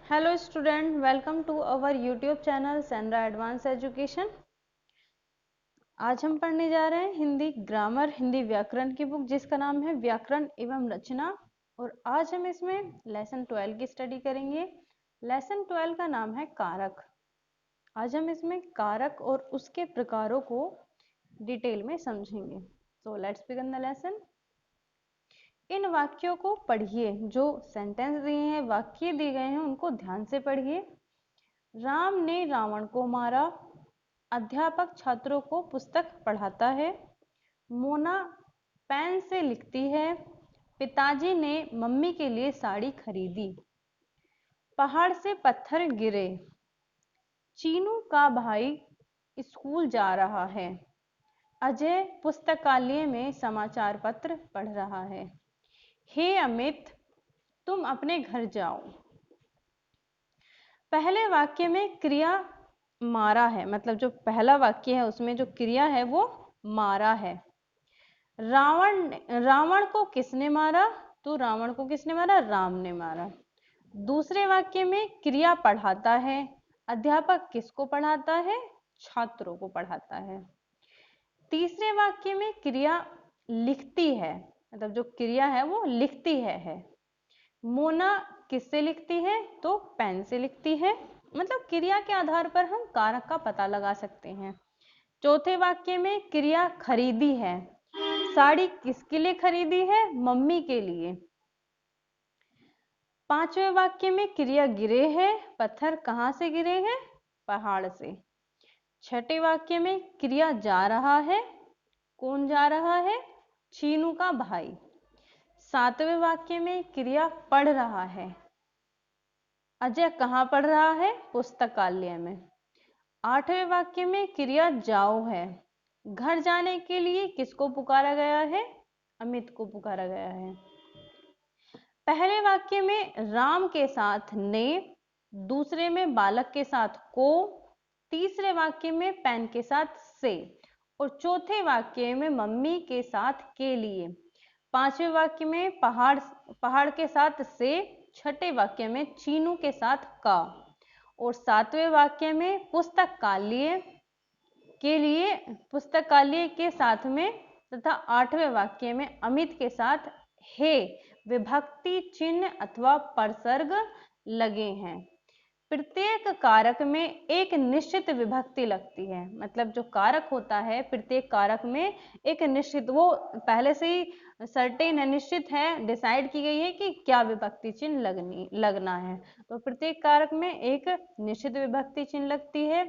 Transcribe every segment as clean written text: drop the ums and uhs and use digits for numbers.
Hello student, welcome to our YouTube channel Senra advance education. आज हम पढ़ने जा रहे हैं हिंदी ग्रामर, हिंदी व्याकरण की बुक जिसका नाम है व्याकरण एवं रचना। और आज हम इसमें लेसन 12 की स्टडी करेंगे। लेसन 12 का नाम है कारक। आज हम इसमें कारक और उसके प्रकारों को डिटेल में समझेंगे। So let's begin the lesson. इन वाक्यों को पढ़िए। जो सेंटेंस दिए हैं, वाक्य दिए गए हैं, उनको ध्यान से पढ़िए। राम ने रावण को मारा। अध्यापक छात्रों को पुस्तक पढ़ाता है। मोना पेन से लिखती है। पिताजी ने मम्मी के लिए साड़ी खरीदी। पहाड़ से पत्थर गिरे। चीनू का भाई स्कूल जा रहा है। अजय पुस्तकालय में समाचार पत्र पढ़ रहा है। हे अमित, तुम अपने घर जाओ। पहले वाक्य में क्रिया मारा है, मतलब जो पहला वाक्य है उसमें जो क्रिया है वो मारा है। रावण को किसने मारा? तो रावण को किसने मारा? राम ने मारा। दूसरे वाक्य में क्रिया पढ़ाता है। अध्यापक किसको पढ़ाता है? छात्रों को पढ़ाता है। तीसरे वाक्य में क्रिया लिखती है, मतलब जो क्रिया है वो लिखती है। मोना किससे लिखती है? तो पेन से लिखती है। मतलब क्रिया के आधार पर हम कारक का पता लगा सकते हैं। चौथे वाक्य में क्रिया खरीदी है। साड़ी किसके लिए खरीदी है? मम्मी के लिए। पांचवें वाक्य में क्रिया गिरे है। पत्थर कहां से गिरे हैं? पहाड़ से। छठे वाक्य में क्रिया जा रहा है। कौन जा रहा है? चीनू का भाई। सातवें वाक्य में क्रिया पढ़ रहा है। अजय कहाँ पढ़ रहा है? पुस्तकालय में। आठवें वाक्य में क्रिया जाओ है। घर जाने के लिए किसको पुकारा गया है? अमित को पुकारा गया है। पहले वाक्य में राम के साथ ने, दूसरे में बालक के साथ को, तीसरे वाक्य में पेन के साथ से, और चौथे वाक्य में मम्मी के साथ के लिए। पांचवें वाक्य में पहाड़ के साथ से, छठे वाक्य में चीनू के साथ का, और सातवें वाक्य में पुस्तकालय के लिए, पुस्तकालय के साथ में, तथा आठवें वाक्य में अमित के साथ हे विभक्ति चिन्ह अथवा परसर्ग लगे हैं। प्रत्येक कारक में एक निश्चित विभक्ति लगती है। मतलब जो कारक होता है, प्रत्येक कारक में एक निश्चित, वो पहले से ही सर्टेन है, निश्चित है, डिसाइड की गई है कि क्या विभक्ति चिन्ह लगना है। तो प्रत्येक कारक में एक निश्चित विभक्ति चिन्ह लगती है,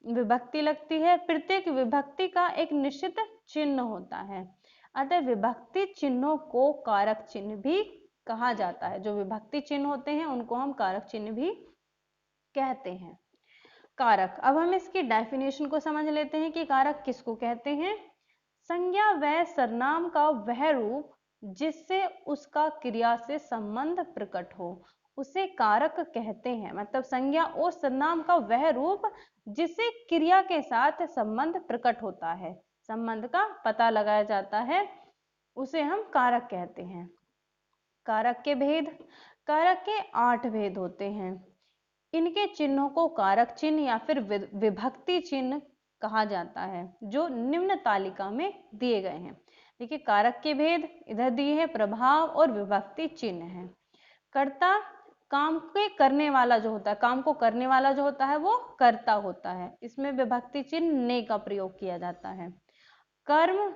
विभक्ति लगती है। प्रत्येक विभक्ति का एक निश्चित चिन्ह होता है। अतः विभक्ति चिन्हों को कारक चिन्ह भी कहा जाता है। जो विभक्ति चिन्ह होते हैं उनको हम कारक चिन्ह भी कहते हैं। कारक, अब हम इसकी डेफिनेशन को समझ लेते हैं कि कारक किसको कहते हैं। संज्ञा व सर्वनाम का वह रूप जिससे उसका क्रिया से संबंध प्रकट हो, उसे कारक कहते हैं। मतलब संज्ञा और सर्वनाम का वह रूप जिससे क्रिया के साथ संबंध प्रकट होता है, संबंध का पता लगाया जाता है, उसे हम कारक कहते हैं। कारक के भेद। कारक के 8 भेद होते हैं। इनके चिन्हों को कारक चिन्ह या फिर विभक्ति चिन्ह कहा जाता है, जो निम्न तालिका में दिए गए हैं। देखिए कारक के भेद इधर दिए हैं, प्रभाव और विभक्ति चिन्ह है। कर्ता, काम के करने वाला जो होता है, काम को करने वाला जो होता है वो कर्ता होता है। इसमें विभक्ति चिन्ह ने का प्रयोग किया जाता है। कर्म,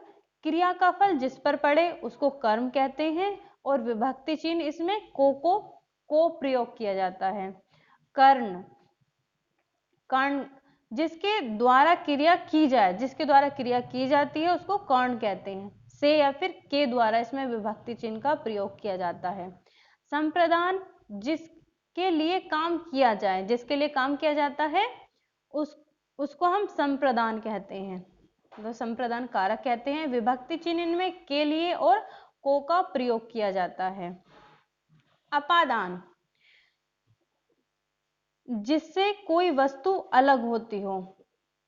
क्रिया का फल जिस पर पड़े उसको कर्म कहते हैं, और विभक्ति चिन्ह इसमें को प्रयोग किया जाता है। कर्ण, कर्ण जिसके द्वारा क्रिया की जाए, जिसके द्वारा क्रिया की जाती है उसको कर्ण कहते हैं। से या फिर के द्वारा इसमें विभक्ति चिन्ह का प्रयोग किया जाता है। संप्रदान, जिसके लिए काम किया जाए, जिसके लिए काम किया जाता है उसको हम संप्रदान कहते हैं, तो संप्रदान कारक कहते हैं। विभक्ति चिन्ह इनमें के लिए और को का प्रयोग किया जाता है। अपादान, जिससे कोई वस्तु अलग होती हो,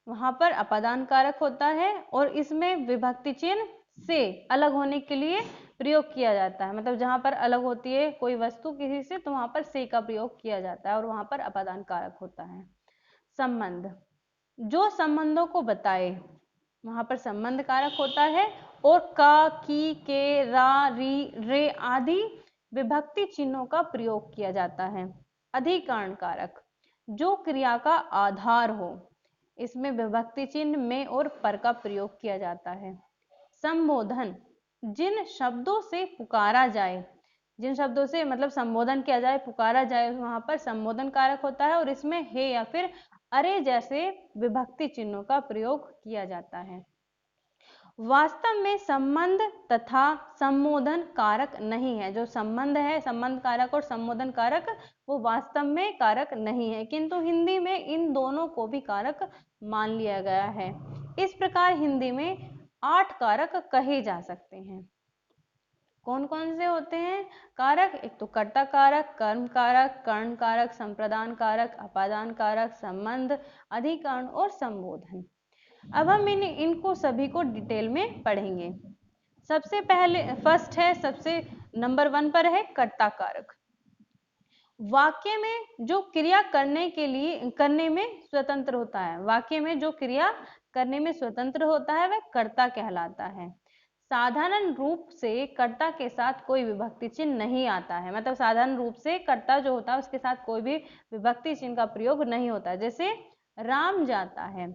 वहां पर अपादान कारक होता है, और इसमें विभक्ति चिन्ह से अलग होने के लिए प्रयोग किया जाता है। मतलब जहां पर अलग होती है कोई वस्तु किसी से तो वहां पर से का प्रयोग किया जाता है और वहां पर अपादान कारक होता है। संबंध, जो संबंधों को बताए वहां पर संबंध कारक होता है। और का, की, के, रा, री, रे आदि विभक्ति चिन्हों का प्रयोग किया जाता है। अधिकरण कारक, जो क्रिया का आधार हो, इसमें विभक्ति चिन्ह में और पर का प्रयोग किया जाता है। संबोधन, जिन शब्दों से पुकारा जाए, जिन शब्दों से मतलब संबोधन किया जाए, पुकारा जाए, वहां पर संबोधन कारक होता है और इसमें हे या फिर अरे जैसे विभक्ति चिन्हों का प्रयोग किया जाता है। वास्तव में संबंध तथा संबोधन कारक नहीं है। जो संबंध है, संबंध कारक और संबोधन कारक, वो वास्तव में कारक नहीं है, किंतु हिंदी में इन दोनों को भी कारक मान लिया गया है। इस प्रकार हिंदी में 8 कारक कहे जा सकते हैं। कौन कौन से होते हैं कारक? एक तो कर्ता कारक, कर्म कारक, कर्ण कारक, संप्रदान कारक, अपादान कारक, संबंध, अधिकरण और संबोधन। अब हम इनको सभी को डिटेल में पढ़ेंगे। सबसे पहले फर्स्ट है, सबसे नंबर 1 पर है कर्ता कारक। वाक्य में जो क्रिया करने में स्वतंत्र होता है, वाक्य में जो क्रिया करने में स्वतंत्र होता है वह कर्ता कहलाता है। साधारण रूप से कर्ता के साथ कोई विभक्ति चिन्ह नहीं आता है। मतलब साधारण रूप से कर्ता जो होता है उसके साथ कोई भी विभक्ति चिन्ह का प्रयोग नहीं होता। जैसे राम जाता है,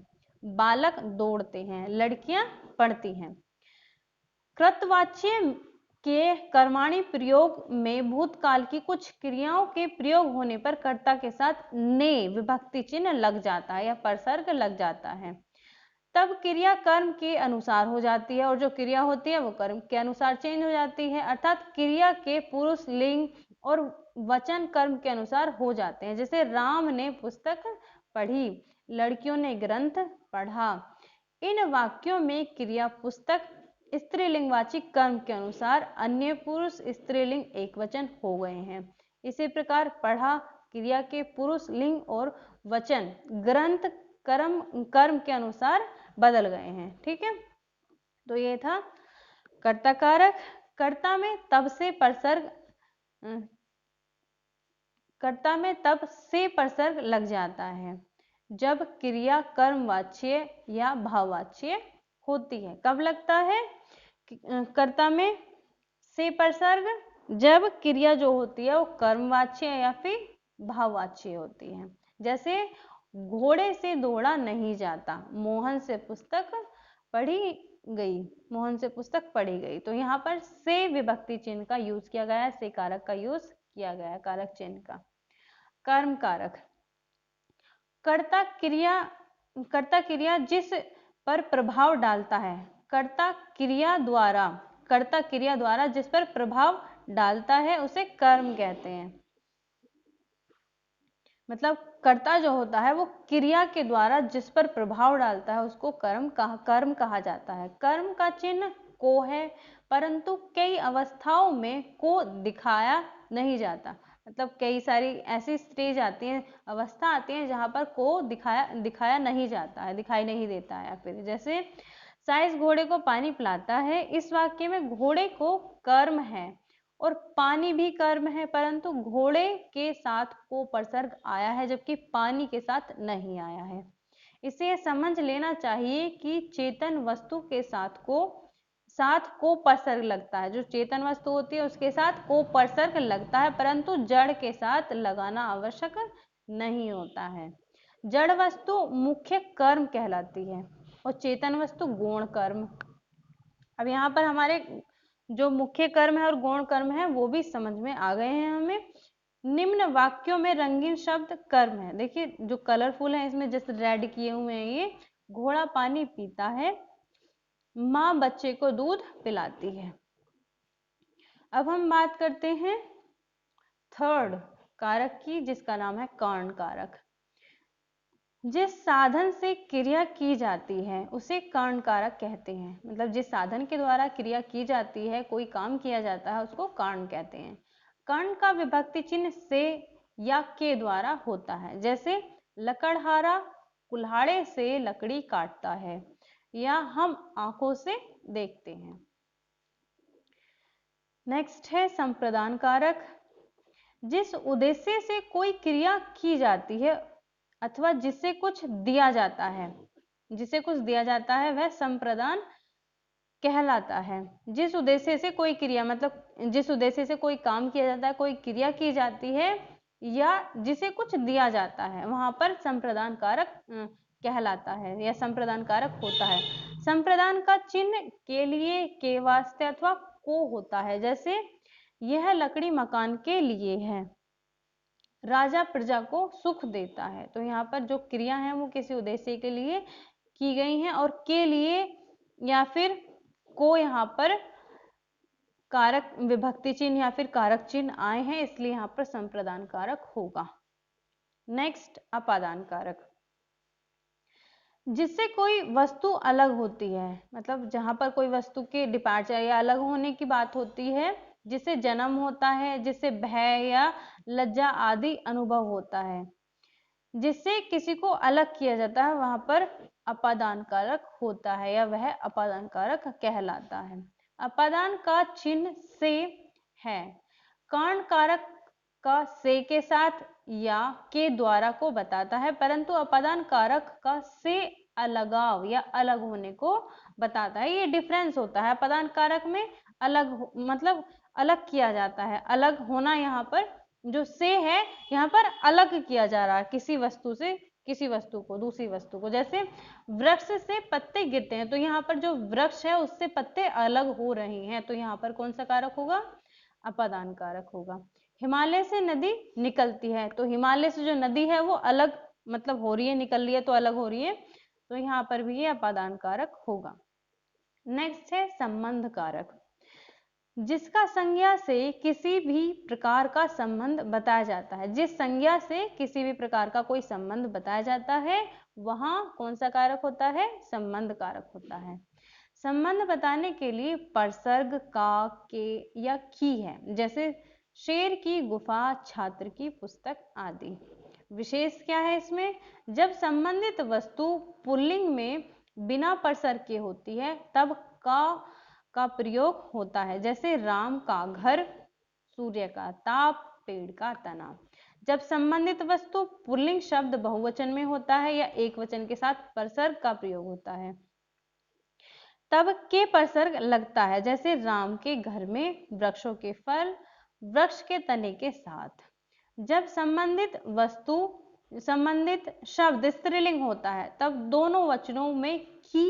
बालक दौड़ते हैं, लड़कियां पढ़ती हैं। कृतवाच्य के कर्माणी प्रयोग में भूतकाल की कुछ क्रियाओं के प्रयोग होने पर कर्ता के साथ ने विभक्ति चिन्ह लग जाता है या परसर्ग लग जाता है। तब क्रिया कर्म के अनुसार हो जाती है और जो क्रिया होती है वो कर्म के अनुसार चेंज हो जाती है। अर्थात क्रिया के पुरुष लिंग और वचन कर्म के अनुसार हो जाते हैं। जैसे राम ने पुस्तक पढ़ी, लड़कियों ने ग्रंथ पढ़ा। इन वाक्यों में क्रिया पुस्तक स्त्रीलिंगवाची कर्म के अनुसार अन्य पुरुष स्त्रीलिंग एकवचन हो गए हैं। इसी प्रकार पढ़ा क्रिया के पुरुष लिंग और वचन ग्रंथ कर्म के अनुसार बदल गए हैं। ठीक है, तो ये था कर्ता कारक। कर्ता में तब से परसर्ग लग जाता है जब क्रिया कर्मवाच्य या भाववाच्य होती है। कब लगता है कर्ता में से परसर्ग? जब क्रिया जो होती है वो कर्मवाच्य या फिर भाववाच्य होती है। जैसे घोड़े से दौड़ा नहीं जाता, मोहन से पुस्तक पढ़ी गई, मोहन से पुस्तक पढ़ी गई। तो यहाँ पर से विभक्ति चिन्ह का यूज किया गया है, से कारक का यूज किया गया है, कारक चिन्ह का। कर्म कारक, कर्ता क्रिया जिस पर प्रभाव डालता है, कर्ता क्रिया द्वारा जिस पर प्रभाव डालता है उसे कर्म कहते हैं। मतलब कर्ता जो होता है वो क्रिया के द्वारा जिस पर प्रभाव डालता है उसको कर्म कहा जाता है। कर्म का चिन्ह को है, परंतु कई अवस्थाओं में को दिखाया नहीं जाता। मतलब कई सारी ऐसी स्टेज आती है, अवस्था आती है जहां पर को दिखाया नहीं जाता है, दिखाई नहीं देता है। फिर जैसे साइस घोड़े को पानी पिलाता है, इस वाक्य में घोड़े को कर्म है और पानी भी कर्म है, परंतु घोड़े के साथ को परसर्ग आया है जबकि पानी के साथ नहीं आया है। इसे समझ लेना चाहिए कि चेतन वस्तु के साथ को परसर्ग लगता है। जो चेतन वस्तु होती है उसके साथ को परसर्ग लगता है, परंतु जड़ के साथ लगाना आवश्यक नहीं होता है। जड़ वस्तु मुख्य कर्म कहलाती है और चेतन वस्तु गौण कर्म। अब यहाँ पर हमारे जो मुख्य कर्म है और गौण कर्म है वो भी समझ में आ गए हैं हमें। निम्न वाक्यों में रंगीन शब्द कर्म है। देखिए जो कलरफुल है इसमें जैसे रेड किए हुए हैं, ये घोड़ा पानी पीता है, माँ बच्चे को दूध पिलाती है। अब हम बात करते हैं थर्ड कारक की, जिसका नाम है कर्ण कारक। जिस साधन से क्रिया की जाती है उसे कर्ण कारक कहते हैं। मतलब जिस साधन के द्वारा क्रिया की जाती है, कोई काम किया जाता है, उसको कर्ण कहते हैं। कर्ण का विभक्ति चिन्ह से या के द्वारा होता है। जैसे लकड़हारा कुल्हाड़े से लकड़ी काटता है, या हम आंखों से देखते हैं। नेक्स्ट है संप्रदान कारक। जिस उद्देश्य से कोई क्रिया की जाती है अथवा जिससे कुछ दिया जाता है, जिसे कुछ दिया जाता है वह संप्रदान कहलाता है। जिस उद्देश्य से कोई क्रिया, मतलब जिस उद्देश्य से कोई काम किया जाता है, कोई क्रिया की जाती है या जिसे कुछ दिया जाता है, वहां पर संप्रदान कारक कहलाता है या संप्रदान कारक होता है। संप्रदान का चिन्ह के लिए, के वास्ते अथवा को होता है। जैसे यह लकड़ी मकान के लिए है, राजा प्रजा को सुख देता है। तो यहाँ पर जो क्रिया है वो किसी उद्देश्य के लिए की गई हैं और के लिए या फिर को यहाँ पर कारक विभक्ति चिन्ह या फिर कारक चिन्ह आए हैं, इसलिए यहाँ पर संप्रदान कारक होगा। नेक्स्ट अपादान कारक। जिससे कोई वस्तु अलग होती है, मतलब जहां पर कोई वस्तु के डिपार्चर या अलग होने की बात होती है, जिससे जन्म होता है, जिससे भय या लज्जा आदि अनुभव होता है, जिससे किसी को अलग किया जाता है, वहां पर अपादान कारक होता है या वह अपादान कारक कहलाता है। अपादान का चिन्ह से है। कारण कारक का से के साथ या के द्वारा को बताता है, परंतु अपादान कारक का से अलगाव या अलग होने को बताता है। ये डिफरेंस होता है। अपादान कारक में अलग मतलब अलग किया जाता है, अलग होना। यहाँ पर जो से है, यहाँ पर अलग किया जा रहा है किसी वस्तु से, किसी वस्तु को दूसरी वस्तु को। जैसे वृक्ष से पत्ते गिरते हैं, तो यहाँ पर जो वृक्ष है उससे पत्ते अलग हो रहे हैं, तो यहाँ पर कौन सा कारक होगा? अपादान कारक होगा। हिमालय से नदी निकलती है, तो हिमालय से जो नदी है वो अलग मतलब हो रही है, निकल रही है तो अलग हो रही है, तो यहाँ पर भी ये अपादान कारक होगा। नेक्स्ट है संबंध कारक। जिसका संज्ञा से किसी भी प्रकार का संबंध बताया जाता है, जिस संज्ञा से किसी भी प्रकार का कोई संबंध बताया जाता है, वहां कौन सा कारक होता है? संबंध कारक होता है। संबंध बताने के लिए परसर्ग का, के या की है। जैसे शेर की गुफा, छात्र की पुस्तक आदि। विशेष क्या है इसमें? जब संबंधित वस्तु पुल्लिंग में बिना परसर्ग के होती है तब का प्रयोग होता है। जैसे राम का घर, सूर्य का ताप, पेड़ का तना। जब संबंधित वस्तु पुल्लिंग शब्द बहुवचन में होता है या एक वचन के साथ परसर्ग का प्रयोग होता है तब के परसर्ग लगता है। जैसे राम के घर में, वृक्षों के फल, वृक्ष के तने के साथ। जब संबंधित वस्तु, संबंधित शब्द स्त्रीलिंग होता है तब दोनों वचनों में की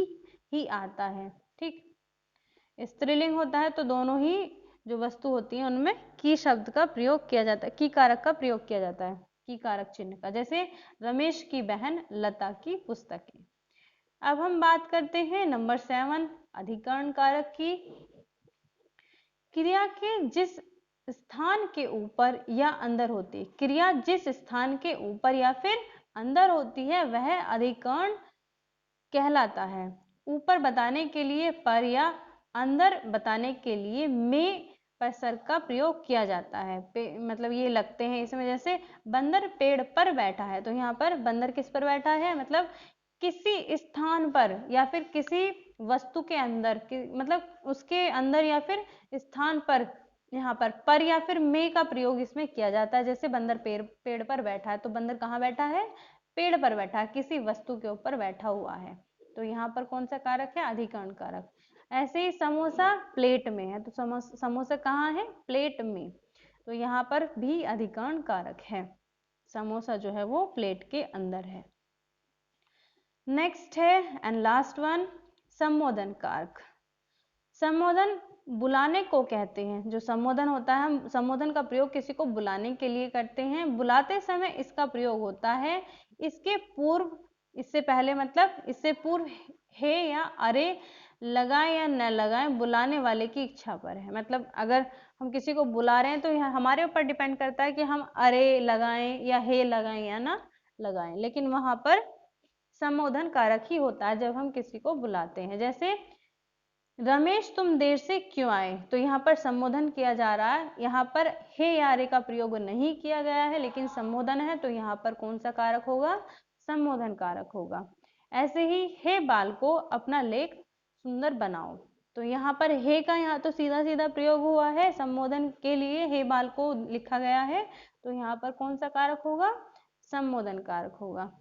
ही आता है। ठीक, स्त्रीलिंग होता है तो दोनों ही जो वस्तु होती है उनमें की शब्द का प्रयोग किया जाता है, की कारक का प्रयोग किया जाता है, की कारक चिन्ह का। जैसे रमेश की बहन लता की पुस्तकें। अब हम बात करते हैं नंबर 7 अधिकरण कारक की। क्रिया के जिस स्थान के ऊपर या अंदर होती है, क्रिया जिस स्थान के ऊपर या फिर अंदर होती है वह अधिकरण कहलाता है। ऊपर बताने के लिए पर या अंदर बताने के लिए में परसर्ग का प्रयोग किया जाता है। मतलब ये लगते हैं इसमें। जैसे बंदर पेड़ पर बैठा है, तो यहाँ पर बंदर किस पर बैठा है? मतलब किसी स्थान पर या फिर किसी वस्तु के अंदर, मतलब उसके अंदर या फिर स्थान पर, यहाँ पर या फिर में का प्रयोग इसमें किया जाता है। जैसे बंदर पेड़ पर बैठा है, तो बंदर कहाँ बैठा है? पेड़ पर बैठा है, किसी वस्तु के ऊपर बैठा हुआ है, तो यहाँ पर कौन सा कारक है? अधिकरण कारक। ऐसे ही समोसा प्लेट में है, तो समोसा कहाँ है? प्लेट में, तो यहाँ पर भी अधिकरण कारक है। समोसा जो है वो प्लेट के अंदर है। नेक्स्ट है एंड लास्ट वन संबोधन कारक। संबोधन बुलाने को कहते हैं। जो संबोधन होता है, हम संबोधन का प्रयोग किसी को बुलाने के लिए करते हैं। बुलाते समय इसका प्रयोग होता है। इसके पूर्व, इससे पहले, मतलब इससे पूर्व हे या अरे लगाएं या न लगाएं बुलाने वाले की इच्छा पर है। मतलब अगर हम किसी को बुला रहे हैं तो यह हमारे ऊपर डिपेंड करता है कि हम अरे लगाएं या हे लगाएं या ना लगाएं, लेकिन वहां पर संबोधन कारक ही होता है जब हम किसी को बुलाते हैं। जैसे रमेश तुम देर से क्यों आए, तो यहाँ पर संबोधन किया जा रहा है। यहाँ पर हे या अरे का प्रयोग नहीं किया गया है, लेकिन संबोधन है, तो यहाँ पर कौन सा कारक होगा? संबोधन कारक होगा। ऐसे ही हे बाल को अपना लेख सुंदर बनाओ, तो यहाँ पर हे का यहाँ तो सीधा सीधा प्रयोग हुआ है, संबोधन के लिए हे बाल को लिखा गया है, तो यहाँ पर कौन सा कारक होगा, संबोधन कारक होगा।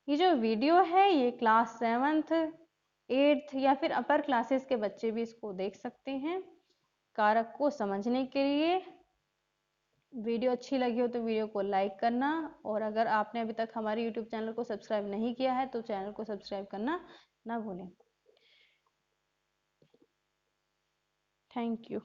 ये जो वीडियो है ये क्लास 7th 8th या फिर अपर क्लासेस के बच्चे भी इसको देख सकते हैं। कारक को समझने के लिए वीडियो अच्छी लगी हो तो वीडियो को लाइक करना, और अगर आपने अभी तक हमारे यूट्यूब चैनल को सब्सक्राइब नहीं किया है तो चैनल को सब्सक्राइब करना ना भूलें। Thank you.